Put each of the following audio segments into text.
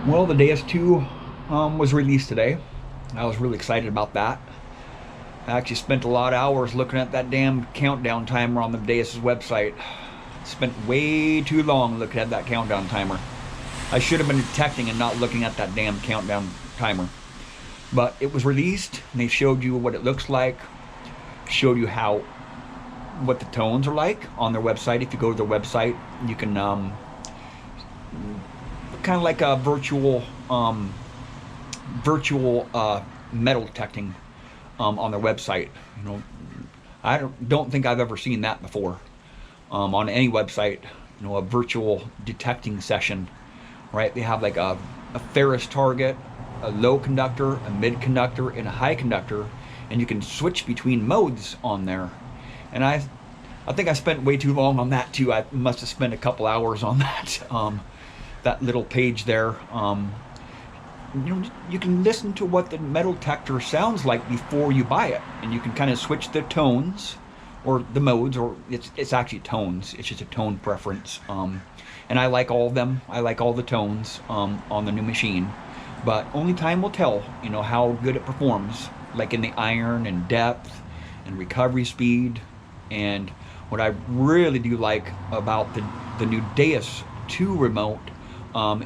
Well, the Deus II was released today. I was really excited about that. I actually spent a lot of hours looking at that damn countdown timer on the Deus's website. Spent way too long looking at that countdown timer. I should have been detecting and not looking at that damn countdown timer. But it was released, and they showed you what it looks like, showed you what the tones are like on their website. If you go to their website, you can kind of like a virtual metal detecting on their website. You know, I don't think I've ever seen that before on any website. You know, a virtual detecting session, right? They have like a ferrous target, a low conductor, a mid conductor, and a high conductor, and you can switch between modes on there. And I think I spent way too long on that too. I must have spent a couple hours on that. That little page there. You can listen to what the metal detector sounds like before you buy it, and you can kind of switch the tones or the modes, or it's actually tones. It's just a tone preference. And I like all of them. I like all the tones on the new machine, but only time will tell. You know how good it performs, like in the iron and depth and recovery speed. And what I really do like about the new Deus 2 remote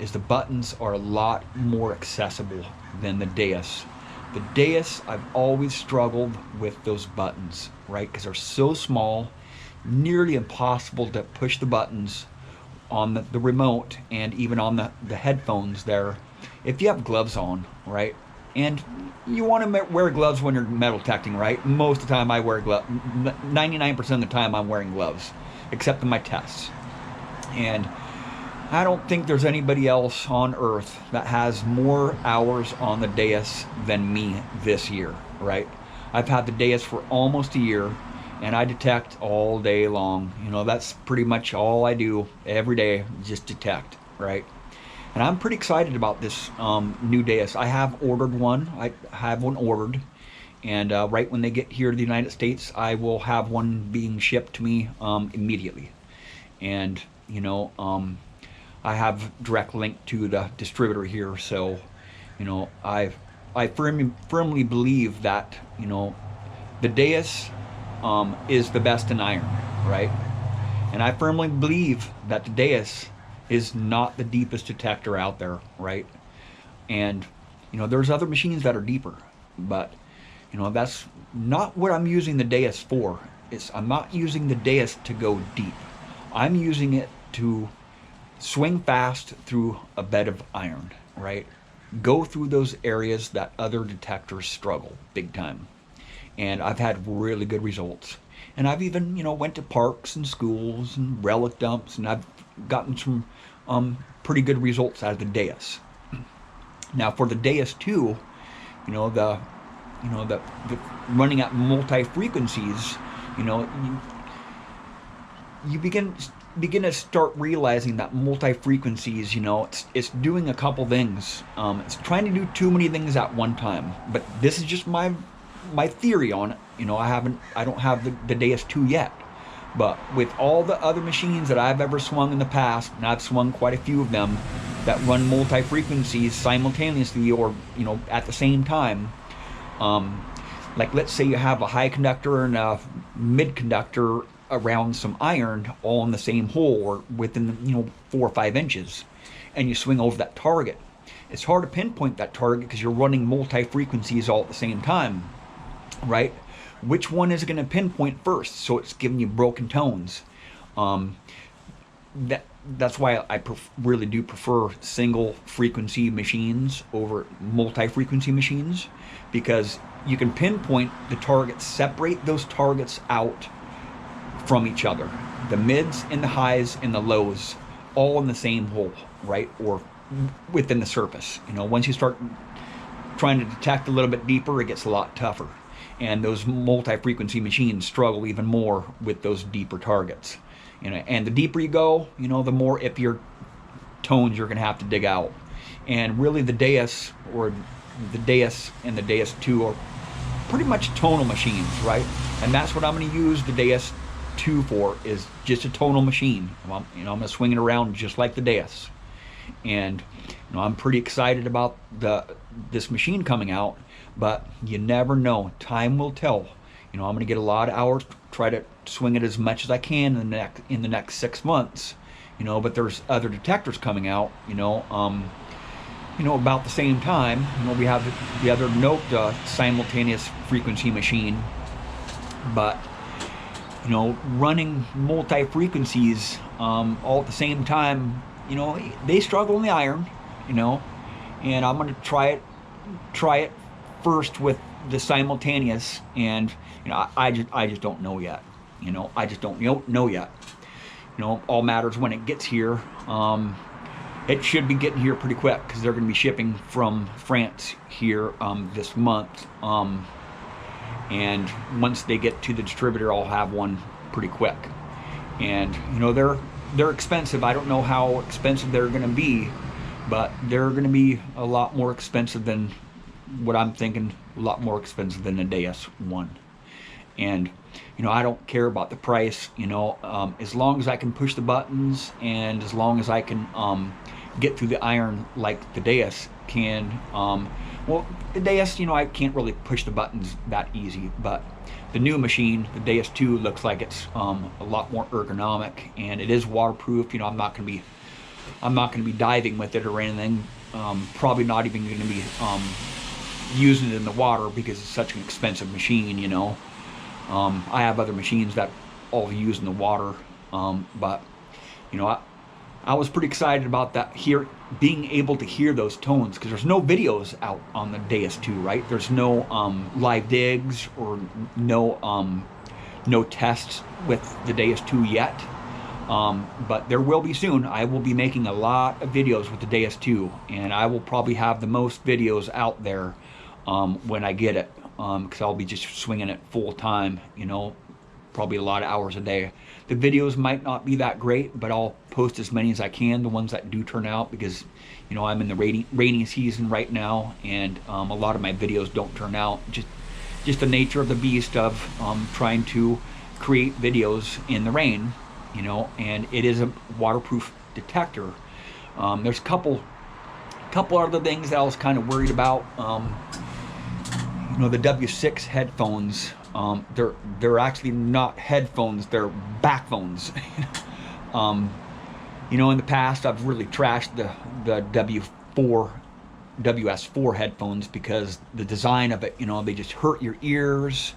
is the buttons are a lot more accessible than the Deus. The Deus, I've always struggled with those buttons, right? Because they're so small, nearly impossible to push the buttons on the remote and even on the headphones there. If you have gloves on, right? And you want to wear gloves when you're metal detecting, right? Most of the time I wear gloves. 99% of the time I'm wearing gloves, except in my tests. And I don't think there's anybody else on earth that has more hours on the Deus than me this year, right? I've had the Deus for almost a year, and I detect all day long. You know, that's pretty much all I do every day, just detect, right? And I'm pretty excited about this new Deus. I have ordered one. I have one ordered, and right when they get here to the United States, I will have one being shipped to me immediately. And you know, I have direct link to the distributor here, so you know, I firmly believe that the Deus is the best in iron, right? And I firmly believe that the Deus is not the deepest detector out there, right? And there's other machines that are deeper, but that's not what I'm using the Deus for. I'm not using the Deus to go deep. I'm using it to swing fast through a bed of iron, right? Go through those areas that other detectors struggle big time. And I've had really good results. And I've even, went to parks and schools and relic dumps, and I've gotten some pretty good results out of the Deus. Now for the Deus 2, the running at multi frequencies, you begin to start realizing that multi frequencies, it's doing a couple things. It's trying to do too many things at one time. But this is just my theory on it. I don't have the Deus 2 yet. But with all the other machines that I've ever swung in the past, and I've swung quite a few of them that run multi frequencies simultaneously or at the same time. Like let's say you have a high conductor and a mid conductor around some iron all in the same hole or within 4 or 5 inches, and you swing over that target. It's hard to pinpoint that target because you're running multi frequencies all at the same time, right? Which one is it going to pinpoint first? So it's giving you broken tones. That's why I really do prefer single frequency machines over multi frequency machines, because you can pinpoint the targets, separate those targets out from each other. The mids and the highs and the lows all in the same hole, right? Or within the surface. Once you start trying to detect a little bit deeper, it gets a lot tougher. And those multi-frequency machines struggle even more with those deeper targets. And the deeper you go, the more iffier tones you're going to have to dig out. And really the Deus and the Deus 2 are pretty much tonal machines, right? And that's what I'm going to use the Deus 2 for, is just a tonal machine. I'm going to swing it around just like the Deus. And You know, I'm pretty excited about this machine coming out, but you never know. Time will tell. You know, I'm going to get a lot of hours, try to swing it as much as I can in the next 6 months. You know, but there's other detectors coming out. You know, about the same time. You know, we have the other note simultaneous frequency machine, but you know, running multi-frequencies all at the same time, you know, they struggle in the iron. You know, and I'm going to try it first with the simultaneous, and you know, I just don't know yet. You know, I just don't know yet. You know, all matters when it gets here. It should be getting here pretty quick because they're going to be shipping from France here this month. And once they get to the distributor, I'll have one pretty quick. And you know, they're expensive. I don't know how expensive they're going to be, but they're going to be a lot more expensive than what I'm thinking. A lot more expensive than the Deus one. And you know, I don't care about the price. You know, as long as I can push the buttons, and as long as I can get through the iron like the Deus can. Well, the Deus, you know, I can't really push the buttons that easy, but the new machine, the Deus II, looks like it's a lot more ergonomic, and it is waterproof. You know, I'm not going to be diving with it or anything. Probably not even going to be using it in the water because it's such an expensive machine. You know, I have other machines that all use in the water, but you know, I was pretty excited about that, being able to hear those tones, because there's no videos out on the Deus II, right? There's no live digs or no tests with the Deus II yet, but there will be soon. I will be making a lot of videos with the Deus II, and I will probably have the most videos out there when I get it, because I'll be just swinging it full time, you know, probably a lot of hours a day. The videos might not be that great, but I'll post as many as I can, the ones that do turn out, because you know, I'm in the rainy season right now, and a lot of my videos don't turn out. Just the nature of the beast of trying to create videos in the rain, you know. And it is a waterproof detector. There's a couple other things that I was kind of worried about. You know, the W6 headphones, they're actually not headphones, they're backphones. You know, in the past I've really trashed the WS4 headphones because the design of it, you know, they just hurt your ears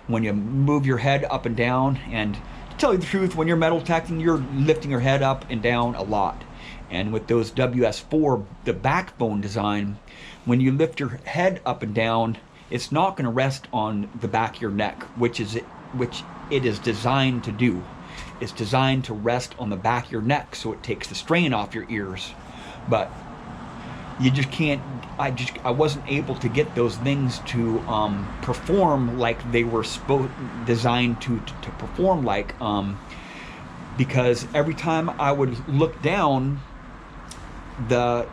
when you move your head up and down. And to tell you the truth, when you're metal detecting, you're lifting your head up and down a lot. And with those WS4, the backbone design, when you lift your head up and down, it's not going to rest on the back of your neck, which it is designed to do. It's designed to rest on the back of your neck, so it takes the strain off your ears. But you just can't. I wasn't able to get those things to perform like they were designed to perform like, because every time I would look down, the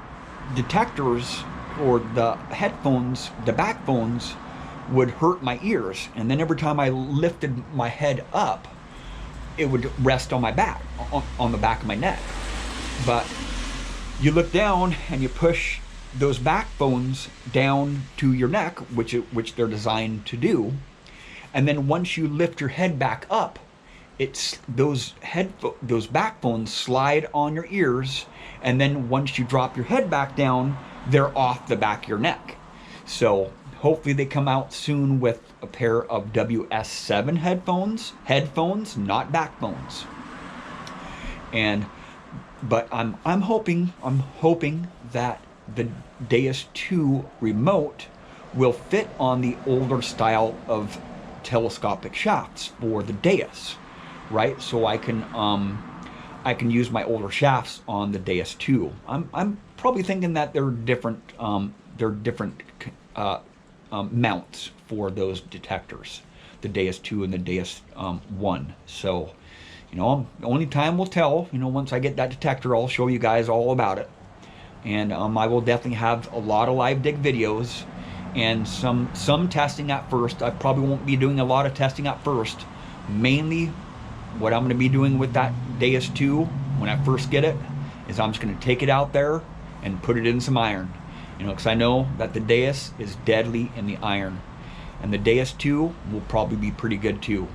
detectors or the headphones, the backphones, would hurt my ears. And then every time I lifted my head up, it would rest on my back, on the back of my neck. But you look down and you push those backbones down to your neck, which they're designed to do. And then once you lift your head back up, it's those backbones slide on your ears. And then once you drop your head back down, they're off the back of your neck. So hopefully they come out soon with a pair of WS7 headphones, not backbones. But I'm hoping that the Deus II remote will fit on the older style of telescopic shafts for the Deus, right? So I can use my older shafts on the Deus II. I'm probably thinking that they're different mounts for those detectors, the Deus II and the Deus I. So, you know, only time will tell. You know, once I get that detector, I'll show you guys all about it. And I will definitely have a lot of live dig videos and some testing at first. I probably won't be doing a lot of testing at first. Mainly what I'm going to be doing with that Deus II when I first get it is I'm just going to take it out there and put it in some iron. You know, because I know that the Deus is deadly in the iron, and the Deus II will probably be pretty good too.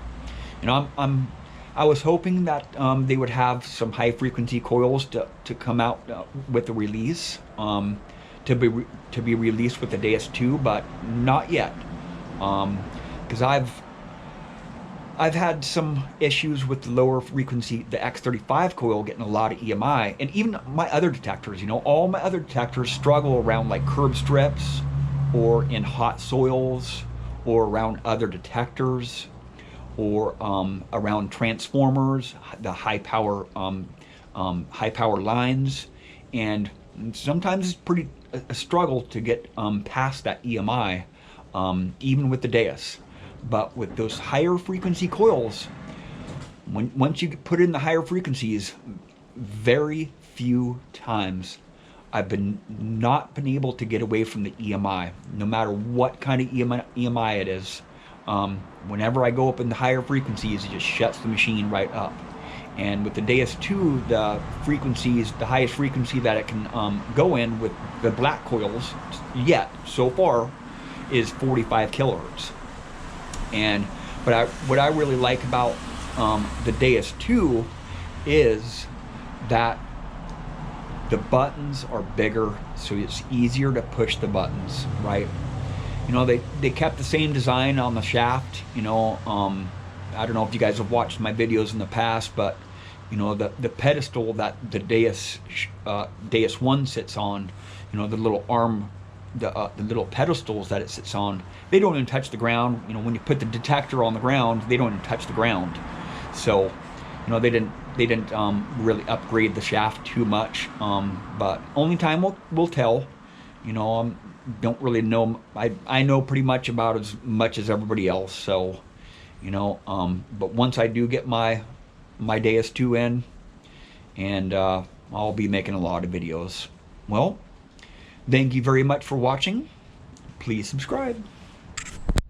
You know, I was hoping that they would have some high frequency coils to come out with the release, to be released with the Deus II, but not yet, because I've had some issues with the lower frequency, the X35 coil getting a lot of EMI, and even my other detectors, you know, all my other detectors struggle around like curb strips or in hot soils or around other detectors or around transformers, the high power lines, and sometimes it's pretty a struggle to get past that EMI, even with the Deus. But with those higher frequency coils, once you put in the higher frequencies, very few times I've not been able to get away from the EMI, no matter what kind of EMI it is. Whenever I go up in the higher frequencies, it just shuts the machine right up. And with the Deus II, the frequencies, the highest frequency that it can go in with the black coils yet so far is 45 kilohertz. But what I really like about the Deus II is that the buttons are bigger, so it's easier to push the buttons, right? You know, they kept the same design on the shaft. You know, I don't know if you guys have watched my videos in the past, but you know, the pedestal that the Deus I sits on, you know, the little arm, the little pedestals that it sits on, they don't even touch the ground. You know, when you put the detector on the ground, they don't even touch the ground. So, you know, they didn't really upgrade the shaft too much. But only time will tell. You know, don't really know. I know pretty much about as much as everybody else. So, you know, but once I do get my Deus II in, and I'll be making a lot of videos. Well, thank you very much for watching. Please subscribe.